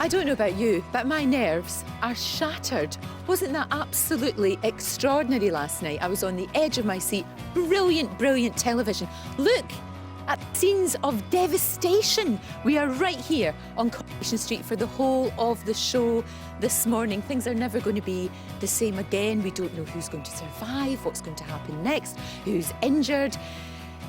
I don't know about you, but my nerves are shattered. Wasn't that absolutely extraordinary last night? I was on the edge of my seat. Brilliant, brilliant television. Look at scenes of devastation. We are right here on Coronation Street for the whole of the show this morning. Things are never going to be the same again. We don't know who's going to survive, what's going to happen next, who's injured.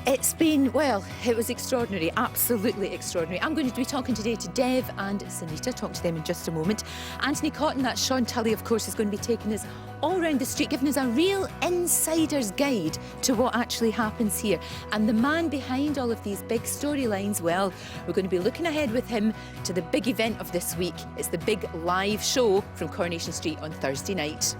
It's been, well, it was extraordinary, absolutely extraordinary. I'm going to be talking today to Dev and Sunita, talk to them in just a moment. Anthony Cotton, that's Sean Tully, of course, is going to be taking us all around the street, giving us a real insider's guide to what actually happens here. And the man behind all of these big storylines, well, we're going to be looking ahead with him to the big event of this week. It's the big live show from Coronation Street on Thursday night.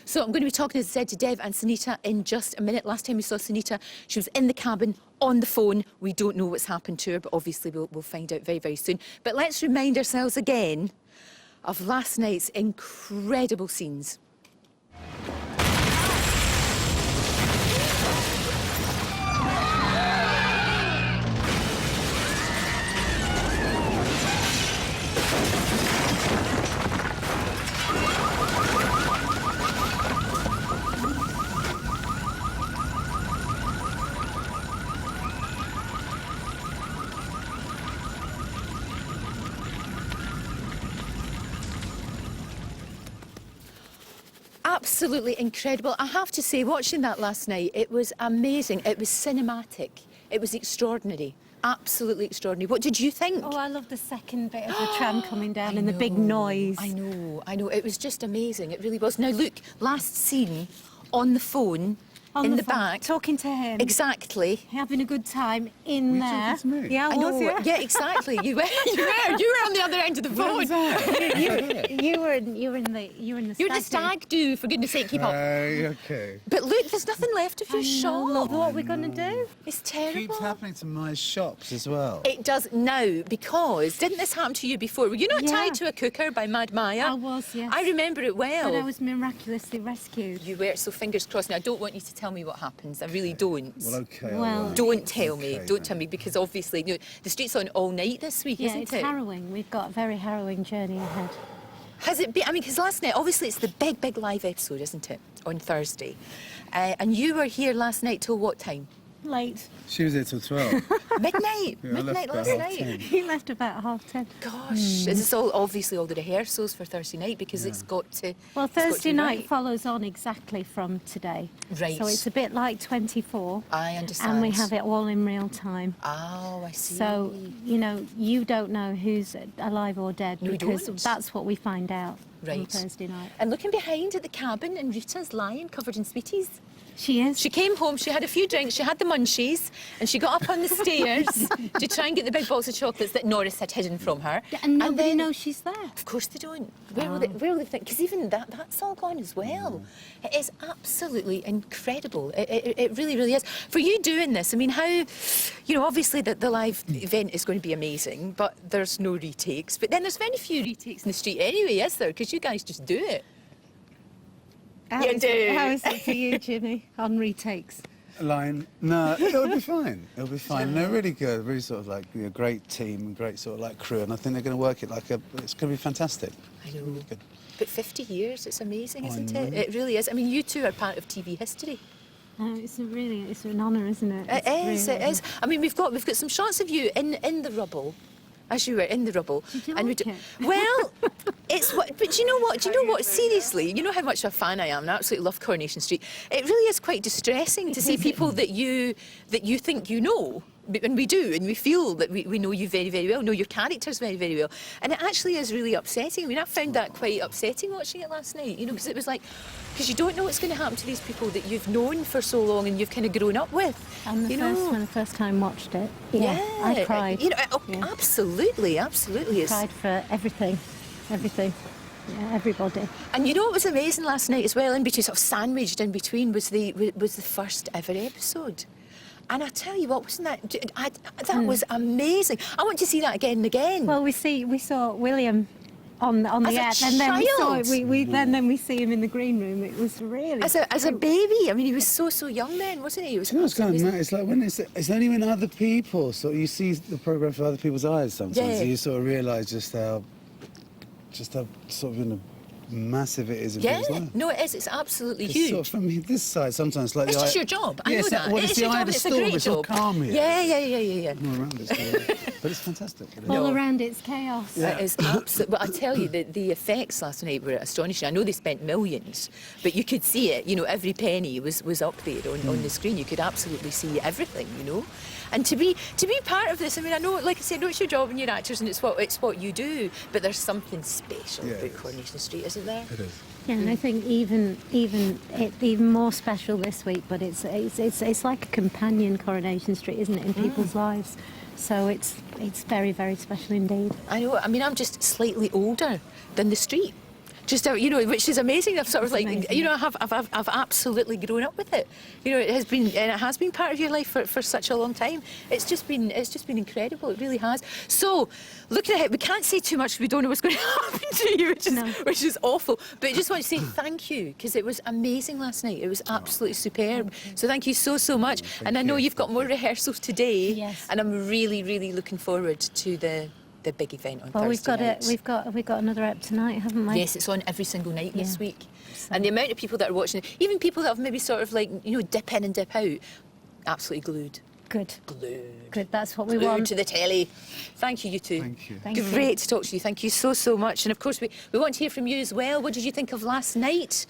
So I'm going to be talking, as I said, to Dev and Sunita in just a minute. Last time we saw Sunita, she was in the cabin on the phone. We don't know what's happened to her, but obviously we'll find out very, very soon. But let's remind ourselves again of last night's incredible scenes. Absolutely incredible. I have to say, watching that last night, it was amazing. It was cinematic. It was extraordinary. Absolutely extraordinary. What did you think? Oh, I love the second bit of the tram coming down and the big noise. I know. It was just amazing. It really was. Now, look, last scene on the phone, in the back. Talking to him. Exactly. Having a good time in there. To me? Yeah, I was, yeah. Yeah, exactly. You were on the other end of the phone. You were in the You're the stag stag do, for goodness sake, keep up. Okay. But look, there's nothing left of your shop. Love, what we're going to do? It's terrible. Keeps happening to my shops as well. It does now, because didn't this happen to you before? Were you not Yeah. tied to a cooker by Mad Maya? I was, yes. I remember it well. But I was miraculously rescued. You were, so fingers crossed. Now, I don't want you to tell me what happens. I really don't. Well, okay. Well, I won't. Don't tell me. Okay, Don't tell me, because obviously, you know, the street's on all night this week, Yeah, isn't it's it? harrowing. We've got a very harrowing journey ahead. Has it been? I mean, because last night, obviously, it's the big, big live episode, isn't it? On Thursday. And you were here last night till what time? Late. She was here till 12. Midnight. Yeah, I left Midnight about last half night. 10. He left about 10:30. Gosh, is this all obviously all the rehearsals for Thursday night, because it's got to. Well, it's got to Thursday be night right. follows on exactly from today. Right. So it's a bit like 24. I understand. And we have it all in real time. Oh, I see. So, you know, you don't know who's alive or dead, No, we because don't. that's what we find out on Right. Thursday night. And looking behind at the cabin, and Rita's lying covered in sweeties. She is. She came home, she had a few drinks, she had the munchies, and she got up on the stairs to try and get the big box of chocolates that Norris had hidden from her. And nobody then, knows she's there. Of course they don't. Where will they think? Because even that's all gone as well. It is absolutely incredible. It really, really is. For you doing this, I mean, how, you know, obviously the live event is going to be amazing, but there's no retakes. But then there's very few retakes in the street anyway, is there? Because you guys just do it. How You is do. it- How is it for you, Jimmy, on retakes? Line. No, it'll be fine. It'll be fine. They're really good. Really sort of like a great team and great sort of like crew. And I think they're going to work it like it's going to be fantastic. I know. Really good. But 50 years, it's amazing, I isn't know. it? It really is. I mean, you two are part of TV history. It's an honour, isn't it? It is. I mean, we've got some shots of you in the rubble, as you were in the rubble. Did you and like it? Well, it's what. But do you know what? Do you know what? Seriously, you know how much of a fan I am, and I absolutely love Coronation Street. It really is quite distressing to see people that you think you know. And we do, and we feel that we know you very, very well, know your characters very, very well. And it actually is really upsetting. I mean, I found that quite upsetting watching it last night, you know, because it was like, because you don't know what's going to happen to these people that you've known for so long and you've kind of grown up with. And when the first time watched it, I cried. You know, Yeah. absolutely. It's, Cried for everything. Yeah, everybody. and you know what was amazing last night as well, in between, sort of sandwiched in between, was the first ever episode. And I tell you what, wasn't that? That was amazing. I want to see that again and again. Well, we saw William on the As a app, and then we saw it. child? Then we see him in the green room. It was really As a baby, I mean, he was so young then, wasn't he? He was You know what's kind of absolutely- mad? It's like when it's only when other people, so you see the program through other people's eyes sometimes. Yeah. You sort of realise just how sort of, you know, massive it is in Yeah, people's lives. no, it is. It's absolutely It's huge. sort of from this side sometimes, like It's the just eye- your job. I Yeah, know it's that. well, it's the your eye job. of the It's a storm. great It's all job. calm here. Yeah. All around us, but it's fantastic. It is. all No. around. It's chaos. It is absolutely. But I tell you, the effects last night were astonishing. I know they spent millions, but you could see it. You know, every penny was up there on the screen. You could absolutely see everything. You know, and to be part of this. I mean, I know, like I said, no, it's your job and you're actors, and it's what you do. But there's something special Yeah, about it is. Coronation Street, isn't there? It is. Yeah, and I think even more special this week. But it's like a companion Coronation Street, isn't it, in people's lives? So it's very, very special indeed. I know. I mean, I'm just slightly older than the street. Just you know, which is amazing. I've sort of like, amazing. you know, I've absolutely grown up with it. You know, it has been part of your life for such a long time. It's just been incredible. It really has. So, looking ahead, we can't say too much. We don't know what's going to happen to you, which is awful. But I just want to say thank you, because it was amazing last night. It was absolutely superb. So thank you so much. And I know you. you've got more rehearsals today. Yes. And I'm really looking forward to the big event on Well, Thursday night. we've got another ep tonight, haven't we? Yes, it's on every single night this Yeah. week. And the amount of people that are watching it, even people that have maybe sort of like, you know, dip in and dip out, absolutely glued. Good. Glued. Good. That's what we Glued want. to the telly. Thank you, you two. Thank you. Thank you. Great to talk to you. Thank you so much. And of course, we want to hear from you as well. What did you think of last night?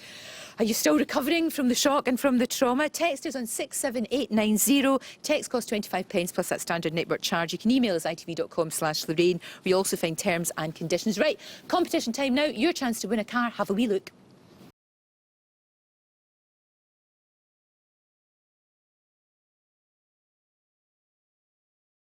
Are you still recovering from the shock and from the trauma? Text us on 67890. Text costs 25 pence plus that standard network charge. You can email us itv.com/Lorraine. We also find terms and conditions. Right, competition time now. Your chance to win a car. Have a wee look.